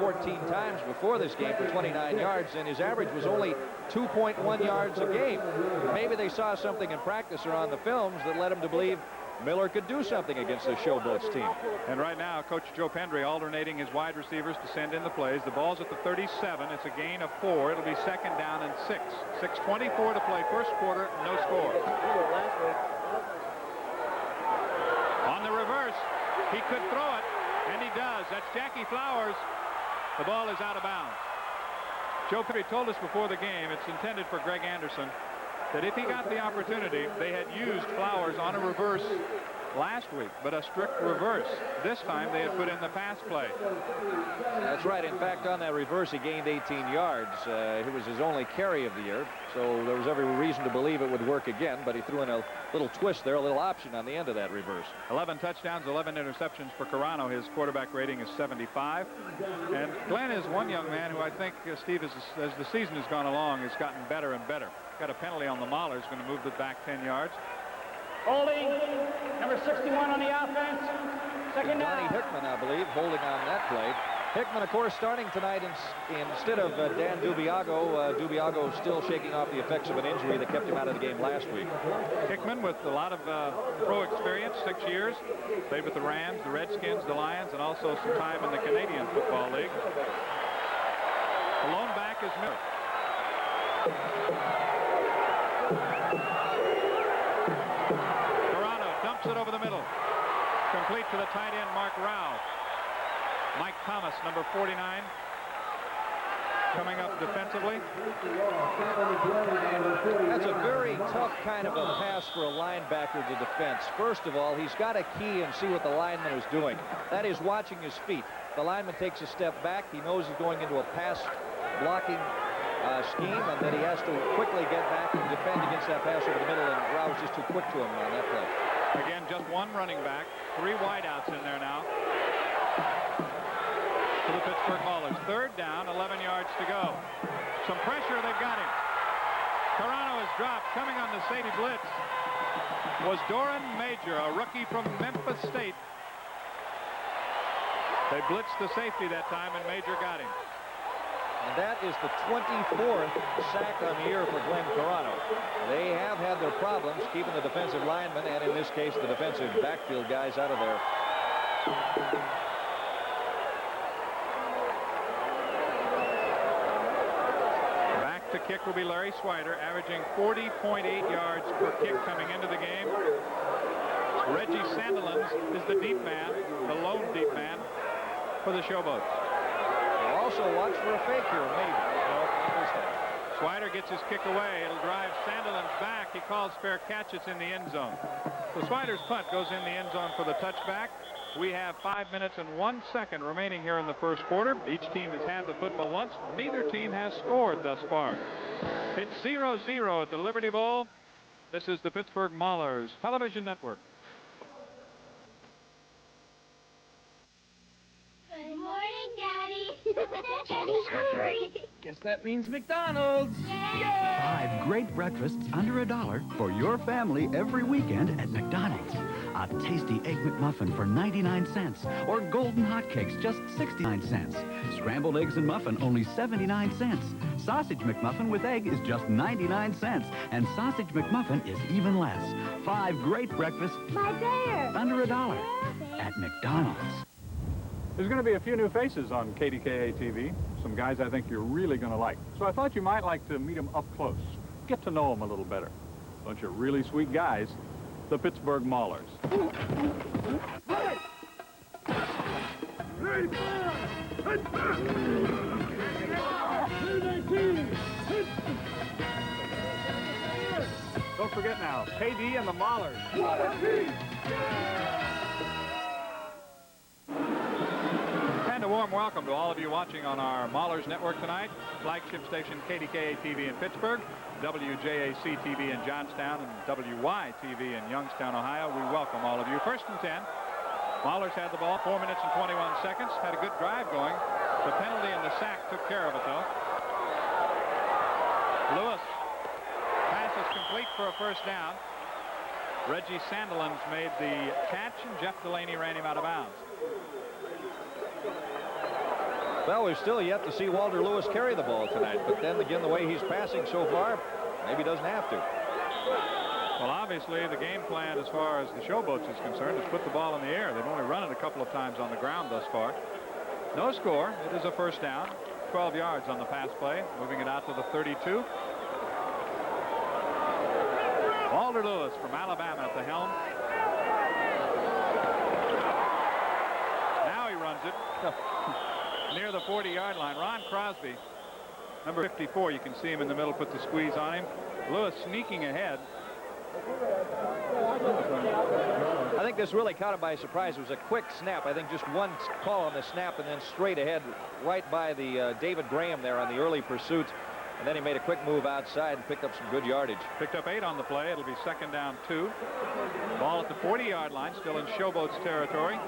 14 times before this game for 29 yards, and his average was only 2.1 yards a game. Maybe they saw something in practice or on the films that led him to believe Miller could do something against the Showboats team. And right now, Coach Joe Pendry alternating his wide receivers to send in the plays. The ball's at the 37. It's a gain of 4. It'll be 2nd down and 6. 6:24 to play, first quarter, no score. On the reverse, he could throw it, and he does. That's Jackie Flowers. The ball is out of bounds. Joe Pendry told us before the game it's intended for Greg Anderson, that if he got the opportunity, they had used Flowers on a reverse last week, but a strict reverse. This time they had put in the pass play. That's right. In fact, on that reverse, he gained 18 yards. It was his only carry of the year, so there was every reason to believe it would work again, but he threw in a little twist there, a little option on the end of that reverse. 11 touchdowns, 11 interceptions for Carano. His quarterback rating is 75. And Glenn is one young man who I think, Steve, as the season has gone along, has gotten better and better. Got a penalty on the Maulers, going to move it back 10 yards. Holding, number 61 on the offense. Second down. Donnie Hickman, I believe, holding on that play. Hickman, of course, starting tonight instead of Dan Dubiago. Dubiago still shaking off the effects of an injury that kept him out of the game last week. Hickman with a lot of pro experience, 6 years. Played with the Rams, the Redskins, the Lions, and also some time in the Canadian Football League. The lone back is Miller. Carano dumps it over the middle. Complete to the tight end, Mark Rao. Mike Thomas, number 49, coming up defensively. That's a very tough kind of a pass for a linebacker to defense. First of all, he's got to key and see what the lineman is doing. That is watching his feet. The lineman takes a step back. He knows he's going into a pass blocking scheme, and then he has to quickly get back and defend against that pass over the middle, and Rao's just too quick to him on that play. Again, just one running back, 3 wideouts in there now for the Pittsburgh Maulers. 3rd down, 11 yards to go. Some pressure, they've got him. Carano is dropped. Coming on the safety blitz was Doran Major, a rookie from Memphis State. They blitzed the safety that time, and Major got him. And that is the 24th sack on the year for Glenn Carano. They have had their problems keeping the defensive linemen, and in this case, the defensive backfield guys out of there. Back to kick will be Larry Swider, averaging 40.8 yards per kick coming into the game. Reggie Sandilands is the deep man, the lone deep man for the Showboats. Also watch for a fake here, maybe. No, Swider gets his kick away. It'll drive Sandilands back. He calls fair catch. It's in the end zone. So Swider's punt goes in the end zone for the touchback. We have 5 minutes and 1 second remaining here in the first quarter. Each team has had the football once. Neither team has scored thus far. It's 0-0 at the Liberty Bowl. This is the Pittsburgh Maulers Television Network. Good morning, Daddy. Daddy's hungry. Guess that means McDonald's. Yay! 5 great breakfasts under $1 for your family every weekend at McDonald's. A tasty Egg McMuffin for 99 cents, or golden hotcakes just 69 cents. Scrambled eggs and muffin only 79 cents. Sausage McMuffin with egg is just 99 cents, and Sausage McMuffin is even less. 5 great breakfasts My bear. under $1 at McDonald's. There's going to be a few new faces on KDKA TV. Some guys I think you're really going to like. So I thought you might like to meet them up close. Get to know them a little better. Bunch of really sweet guys. The Pittsburgh Maulers. Don't forget now, KD and the Maulers. And a warm welcome to all of you watching on our Maulers Network tonight. Flagship station KDKA TV in Pittsburgh, WJAC TV in Johnstown, and WY-TV in Youngstown, Ohio. We welcome all of you. 1st and 10. Maulers had the ball, 4 minutes and 21 seconds. Had a good drive going. The penalty and the sack took care of it, though. Lewis. Pass is complete for a 1st down. Reggie Sandilands made the catch, and Jeff Delaney ran him out of bounds. Well, we've still yet to see Walter Lewis carry the ball tonight, but then again, the way he's passing so far, maybe he doesn't have to. Well, obviously, the game plan as far as the Showboats is concerned is put the ball in the air. They've only run it a couple of times on the ground thus far. No score. It is a first down. 12 yards on the pass play. Moving it out to the 32. Walter Lewis from Alabama at the helm. Now he runs it near the 40-yard line. Ron Crosby, number 54, you can see him in the middle, put the squeeze on him. Lewis sneaking ahead. I think this really caught him by surprise. It was a quick snap. I think just one call on the snap and then straight ahead right by the David Graham there on the early pursuit. And then he made a quick move outside and picked up some good yardage. Picked up 8 on the play. It'll be second down 2. Ball at the 40-yard line, still in Showboats territory.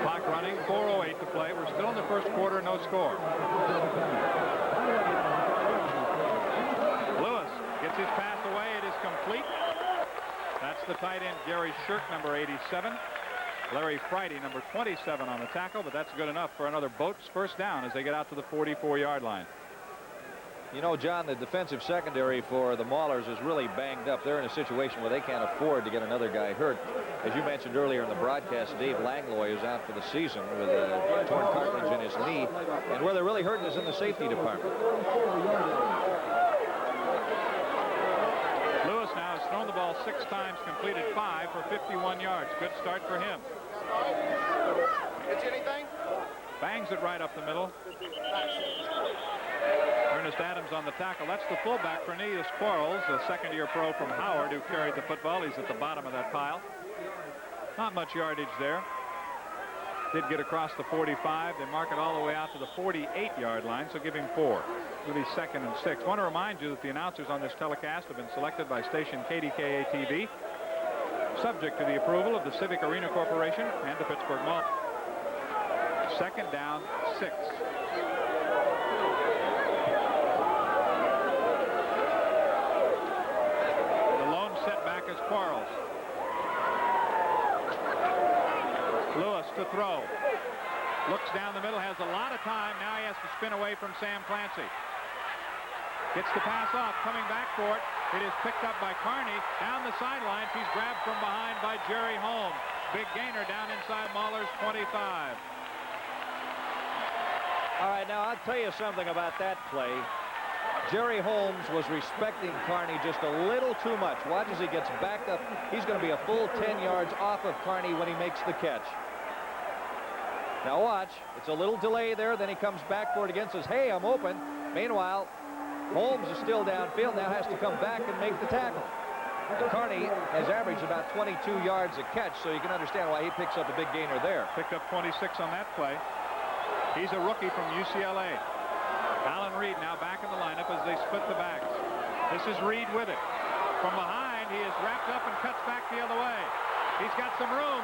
Clock running, 4:08 to play. We're still in the first quarter, no score. Lewis gets his pass away. It is complete. That's the tight end, Gary Shirk, number 87. Larry Friday, number 27 on the tackle, but that's good enough for another Boats first down as they get out to the 44-yard line. You know, John, the defensive secondary for the Maulers is really banged up. They're in a situation where they can't afford to get another guy hurt. As you mentioned earlier in the broadcast, Dave Langlois is out for the season with a torn cartilage in his knee. And where they're really hurting is in the safety department. Lewis now has thrown the ball 6 times, completed 5 for 51 yards. Good start for him. Bangs it right up the middle. Ernest Adams on the tackle. That's the fullback, Cornelius Quarles, a second-year pro from Howard who carried the football. He's at the bottom of that pile. Not much yardage there. Did get across the 45. They mark it all the way out to the 48-yard line, so give him 4. It'll be second and 6. I want to remind you that the announcers on this telecast have been selected by station KDKA-TV, subject to the approval of the Civic Arena Corporation and the Pittsburgh Maulers. Second down, 6. Setback is Quarles. Lewis to throw. Looks down the middle, has a lot of time. Now he has to spin away from Sam Clancy. Gets the pass off, coming back for it. It is picked up by Carney. Down the sidelines, he's grabbed from behind by Jerry Holmes. Big gainer down inside Maulers' 25. All right, now I'll tell you something about that play. Jerry Holmes was respecting Carney just a little too much. Watch as he gets backed up. He's going to be a full 10 yards off of Carney when he makes the catch. Now watch. It's a little delay there. Then he comes back for it again, says, hey, I'm open. Meanwhile, Holmes is still downfield, now has to come back and make the tackle. And Carney has averaged about 22 yards a catch, so you can understand why he picks up a big gainer there. Picked up 26 on that play. He's a rookie from UCLA. Alan Reed now back in the lineup as they split the backs. This is Reed with it. From behind, he is wrapped up and cuts back the other way. He's got some room.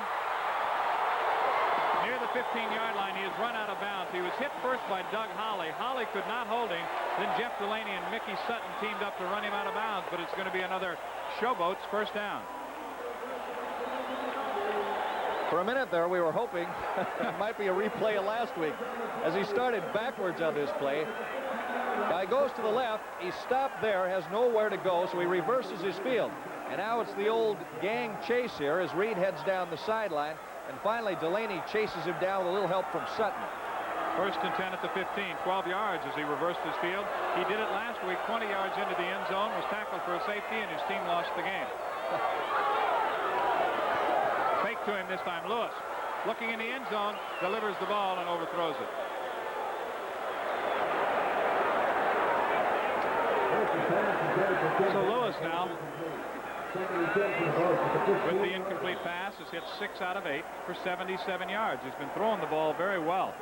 Near the 15-yard line, he has run out of bounds. He was hit first by Doug Holly. Holly could not hold him. Then Jeff Delaney and Mickey Sutton teamed up to run him out of bounds, but it's going to be another Showboats first down. For a minute there, we were hoping it might be a replay of last week as he started backwards on this play. Guy goes to the left. He stopped there, has nowhere to go, so he reverses his field. And now it's the old gang chase here as Reed heads down the sideline. And finally, Delaney chases him down with a little help from Sutton. First and 10 at the 15, 12 yards as he reversed his field. He did it last week, 20 yards into the end zone, was tackled for a safety, and his team lost the game. Fake to him this time. Lewis, looking in the end zone, delivers the ball and overthrows it. So Lewis now, with the incomplete pass, has hit 6 out of 8 for 77 yards. He's been throwing the ball very well.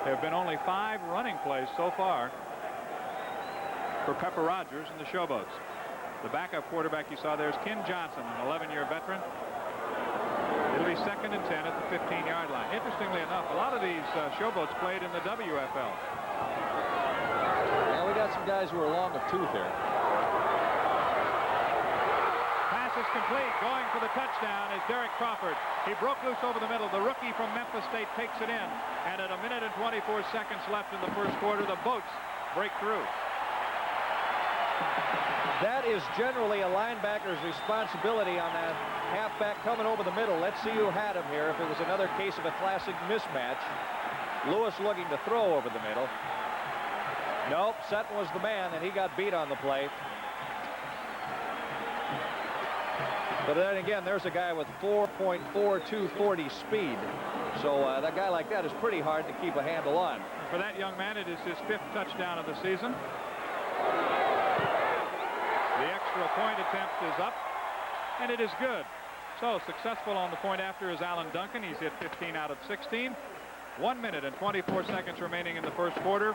There have been only 5 running plays so far for Pepper Rogers and the Showboats. The backup quarterback you saw there is Ken Johnson, an 11-year veteran. It'll be second and 10 at the 15-yard line. Interestingly enough, a lot of these Showboats played in the WFL. Yeah, we got some guys who are long of tooth here. Pass is complete. Going for the touchdown is Derek Crawford. He broke loose over the middle. The rookie from Memphis State takes it in. And at 1 minute and 24 seconds left in the first quarter, the Boats break through. That is generally a linebacker's responsibility on that halfback coming over the middle. Let's see who had him here. If it was another case of a classic mismatch. Lewis looking to throw over the middle. Nope, Sutton was the man, and he got beat on the play. But then again, there's a guy with 4.4240 speed. So that guy like that is pretty hard to keep a handle on. For that young man, it is his 5th touchdown of the season. The extra point attempt is up, and it is good. So successful on the point after is Alan Duncan. He's hit 15 out of 16. 1 minute and 24 seconds remaining in the first quarter.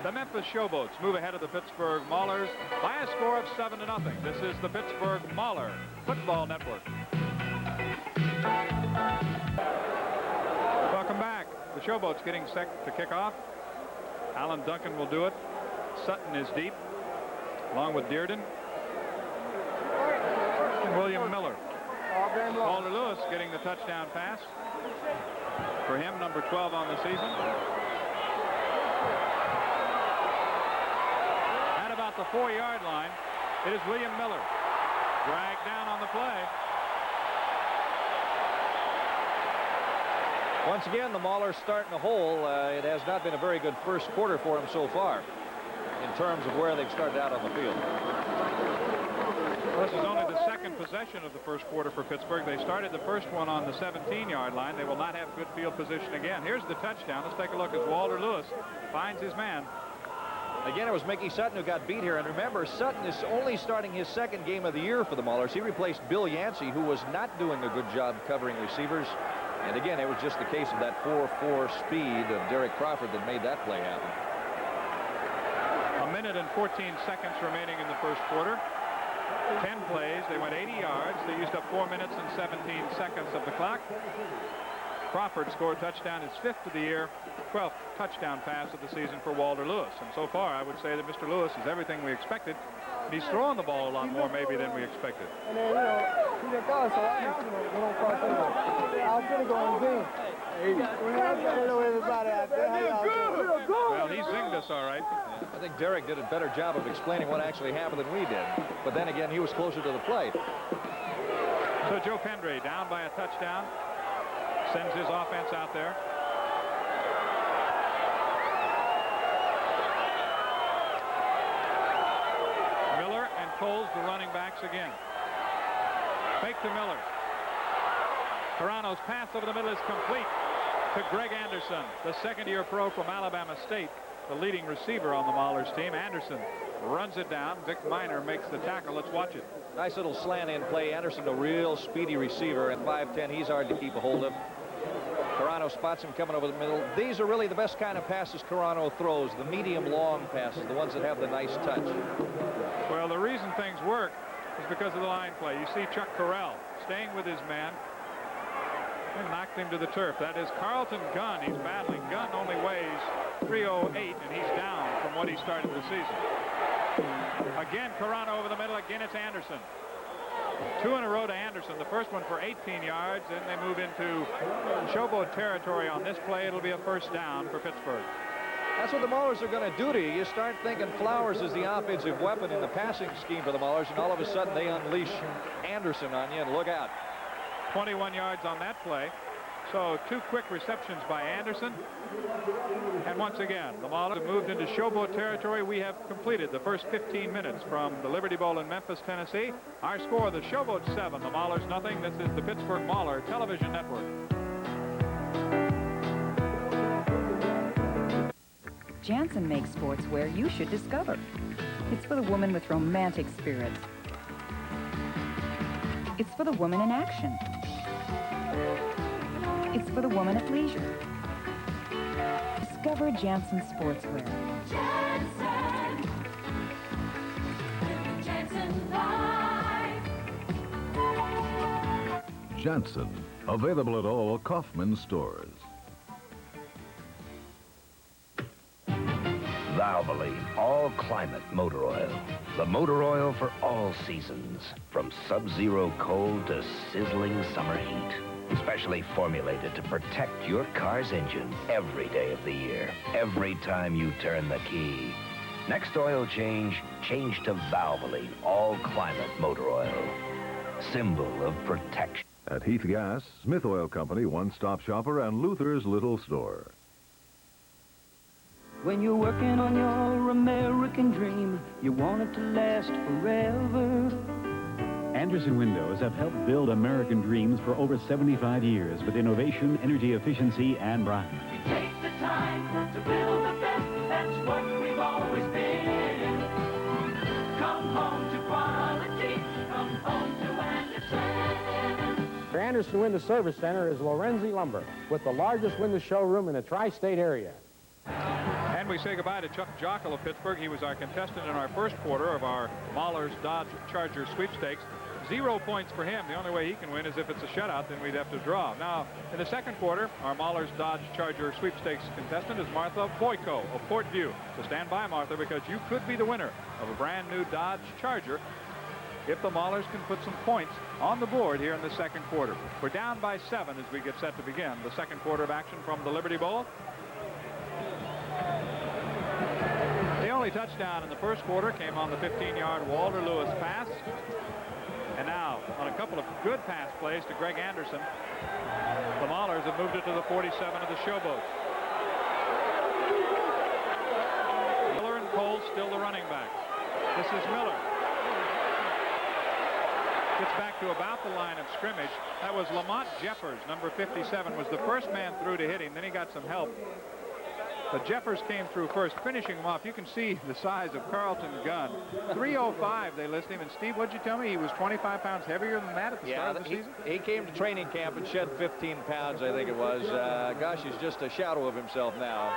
The Memphis Showboats move ahead of the Pittsburgh Maulers by a score of 7-0. This is the Pittsburgh Mauler Football Network. Welcome back. The Showboats getting set to kick off. Alan Duncan will do it. Sutton is deep, along with Dearden and William Miller. Walter Lewis getting the touchdown pass. For him, number 12 on the season. At about the 4-yard line, it is William Miller. Dragged down on the play. Once again, the Maulers starting a hole. It has not been a very good first quarter for them so far in terms of where they've started out on the field. This is only the second possession of the first quarter for Pittsburgh. They started the first one on the 17-yard line. They will not have good field position again. Here's the touchdown. Let's take a look as Walter Lewis finds his man. Again, it was Mickey Sutton who got beat here. And remember, Sutton is only starting his 2nd game of the year for the Maulers. He replaced Bill Yancey, who was not doing a good job covering receivers. And again, it was just the case of that 4.4 speed of Derek Crawford that made that play happen. 1 minute and 14 seconds remaining in the first quarter. 10 plays. They went 80 yards. They used up 4 minutes and 17 seconds of the clock. Crawford scored touchdown, his 5th of the year, 12th touchdown pass of the season for Walter Lewis. And so far, I would say that Mr. Lewis is everything we expected. He's throwing the ball a lot more maybe than we expected. And then, he didn't call, so I was going to go on Zoom. Hello, everybody out there. How y'all doing? Well, he zinged us all right. I think Derek did a better job of explaining what actually happened than we did. But then again, he was closer to the play. So Joe Pendray down by a touchdown. Sends his offense out there. Miller and Coles, the running backs again. Fake to Miller. Carano's pass over the middle is complete to Greg Anderson, the 2nd-year pro from Alabama State, the leading receiver on the Maulers team. Anderson runs it down. Vic Minor makes the tackle. Let's watch it. Nice little slant in play. Anderson, a real speedy receiver. At 5'10", he's hard to keep a hold of. Carano spots him coming over the middle. These are really the best kind of passes Carano throws, the medium-long passes, the ones that have the nice touch. Well, the reason things work is because of the line play. You see Chuck Correll staying with his man and knocked him to the turf. That is Carlton Gunn. He's battling. Gunn only weighs 308, and he's down from what he started the season. Again, Carano over the middle. Again, it's Anderson. 2 in a row to Anderson. The first one for 18 yards. Then they move into Showboat territory on this play. It'll be a first down for Pittsburgh. That's what the Maulers are going to do to you. You start thinking Flowers is the offensive weapon in the passing scheme for the Maulers, and all of a sudden they unleash Anderson on you, and look out. 21 yards on that play. So 2 quick receptions by Anderson. And once again, the Maulers have moved into Showboat territory. We have completed the first 15 minutes from the Liberty Bowl in Memphis, Tennessee. Our score, the Showboat 7, the Maulers nothing. This is the Pittsburgh Mauler Television Network. Jansen makes sportswear you should discover. It's for the woman with romantic spirits. It's for the woman in action. It's for the woman at leisure. Discover Jansen sportswear. Jansen. Live the Jansen life. Jansen, available at all Kaufman stores. Valvoline all-climate motor oil. The motor oil for all seasons, from sub-zero cold to sizzling summer heat. Specially formulated to protect your car's engine every day of the year, every time you turn the key. Next oil change, change to Valvoline all-climate motor oil. Symbol of protection. At Heath Gas, Smith Oil Company, one-stop shopper, and Luther's Little Store. When you're working on your American dream, you want it to last forever. Anderson Windows have helped build American dreams for over 75 years with innovation, energy efficiency, and brightness. Take the time to build the best. That's what we've always been. Come home to quality. Come home to Anderson. The Anderson Window Service Center is Lorenzi Lumber, with the largest window showroom in the tri-state area. And we say goodbye to Chuck Jockel of Pittsburgh. He was our contestant in our first quarter of our Maulers Dodge Charger sweepstakes. 0 points for him. The only way he can win is if it's a shutout, then we'd have to draw. Now, in the second quarter, our Maulers Dodge Charger sweepstakes contestant is Martha Boyko of Portview. So stand by, Martha, because you could be the winner of a brand new Dodge Charger if the Maulers can put some points on the board here in the second quarter. We're down by 7 as we get set to begin the second quarter of action from the Liberty Bowl. The only touchdown in the first quarter came on the 15-yard Walter Lewis pass. And now, on a couple of good pass plays to Greg Anderson, the Maulers have moved it to the 47 of the Showboats. Miller and Cole still the running backs. This is Miller. Gets back to about the line of scrimmage. That was Lamont Jeffers, number 57, was the first man through to hit him. Then he got some help. But Jeffers came through first, finishing him off. You can see the size of Carlton Gunn. 305 they list him. And Steve, what'd you tell me? He was 25 pounds heavier than that at the start of the season? He came to training camp and shed 15 pounds, I think it was. Gosh, he's just a shadow of himself now.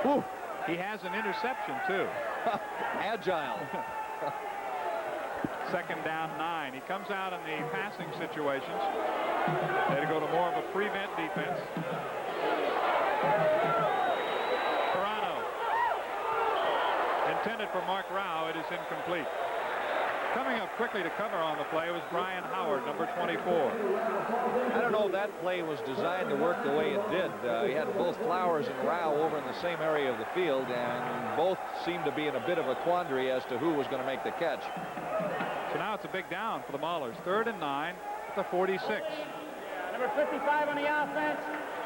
Whew. He has an interception, too. Agile. Second down 9. He comes out in the passing situations. They had to go to more of a prevent defense. Carano. Intended for Mark Rao. It is incomplete. Coming up quickly to cover on the play was Brian Howard, number 24. I don't know if that play was designed to work the way it did. He had both Flowers and Rao over in the same area of the field, and both seemed to be in a bit of a quandary as to who was going to make the catch. So now it's a big down for the Maulers. 3rd and 9 at the 46. Number 55 on the offense.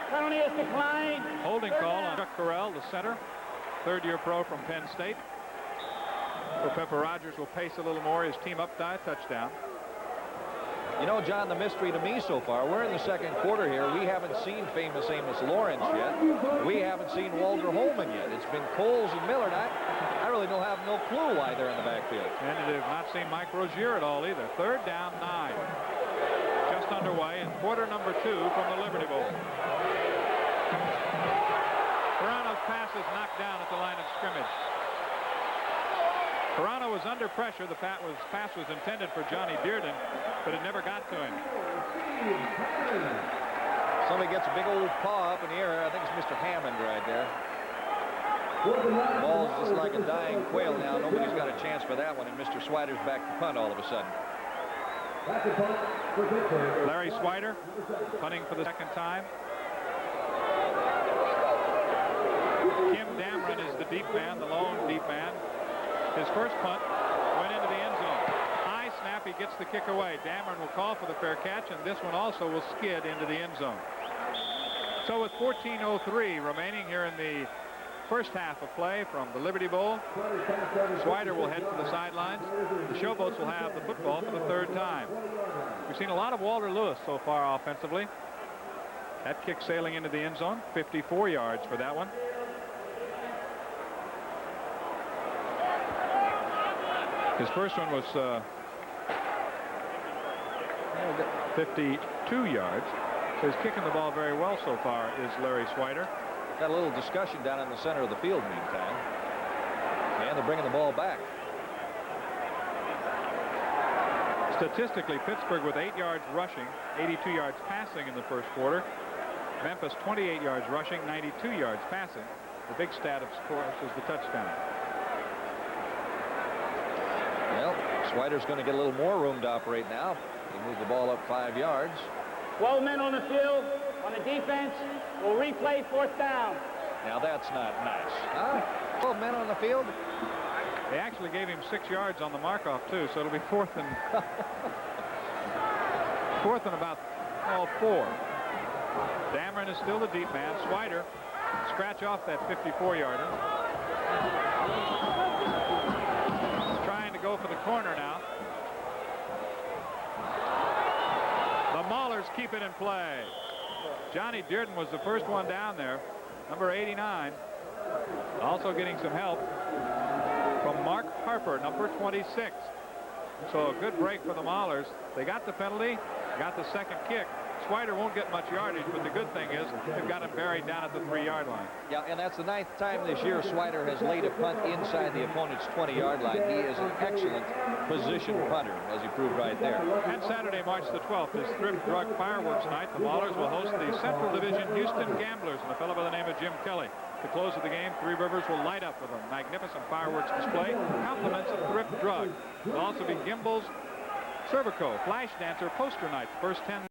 Penalty is declined. Holding call on Chuck Correll, the center. Third-year pro from Penn State. So Pepper Rogers will pace a little more. His team up by a touchdown. You know, John, the mystery to me so far, we're in the second quarter here. We haven't seen famous Amos Lawrence yet. We haven't seen Walter Holman yet. It's been Coles and Miller. And I really have no clue why they're in the backfield. And they have not seen Mike Rozier at all either. 3rd down 9. Just underway in quarter number 2 from the Liberty Bowl. Carano's pass is knocked down at the line of scrimmage. Carano was under pressure. The pass was intended for Johnny Dearden, but it never got to him. Somebody gets a big old paw up in the air. I think it's Mr. Hammond right there. Ball's just like a dying quail now. Nobody's got a chance for that one, and Mr. Swider's back to punt all of a sudden. Larry Swider punting for the second time. Kim Damron is the deep man, the lone deep man. His first punt went into the end zone. High snap, he gets the kick away. Damron will call for the fair catch, and this one also will skid into the end zone. So with 14:03 remaining here in the first half of play from the Liberty Bowl, Swider will head for the sidelines. The Showboats will have the football for the 3rd time. We've seen a lot of Walter Lewis so far offensively. That kick sailing into the end zone, 54 yards for that one. His first one was 52 yards. So he's kicking the ball very well so far is Larry Swider. Got a little discussion down in the center of the field meantime. And they're bringing the ball back. Statistically, Pittsburgh with 8 yards rushing, 82 yards passing in the first quarter. Memphis 28 yards rushing, 92 yards passing. The big stat, of course, is the touchdown. Well, Swider's going to get a little more room to operate now. He moved the ball up 5 yards. 12 men on the field. On the defense, we'll replay 4th down. Now that's not nice. Huh? 12 men on the field. They actually gave him 6 yards on the mark-off, too, so it'll be fourth and about 4. Dameron is still the deep man. Swider scratch off that 54-yarder. Trying to go for the corner now. The Maulers keep it in play. Johnny Dearden was the first one down there, number 89. Also getting some help from Mark Harper, number 26. So a good break for the Maulers. They got the penalty, got the second kick. Swider won't get much yardage, but the good thing is they've got him buried down at the 3-yard line. Yeah, and that's the 9th time this year Swider has laid a punt inside the opponent's 20-yard line. He is an excellent position punter, as he proved right there. And Saturday, March the 12th, is Thrift Drug Fireworks Night. The Maulers will host the Central Division Houston Gamblers and a fellow by the name of Jim Kelly. At the close of the game, Three Rivers will light up with a magnificent fireworks display. Compliments of Thrift Drug. There'll also be Gimbals, Cervico, Flash Dancer, Poster Night. First 10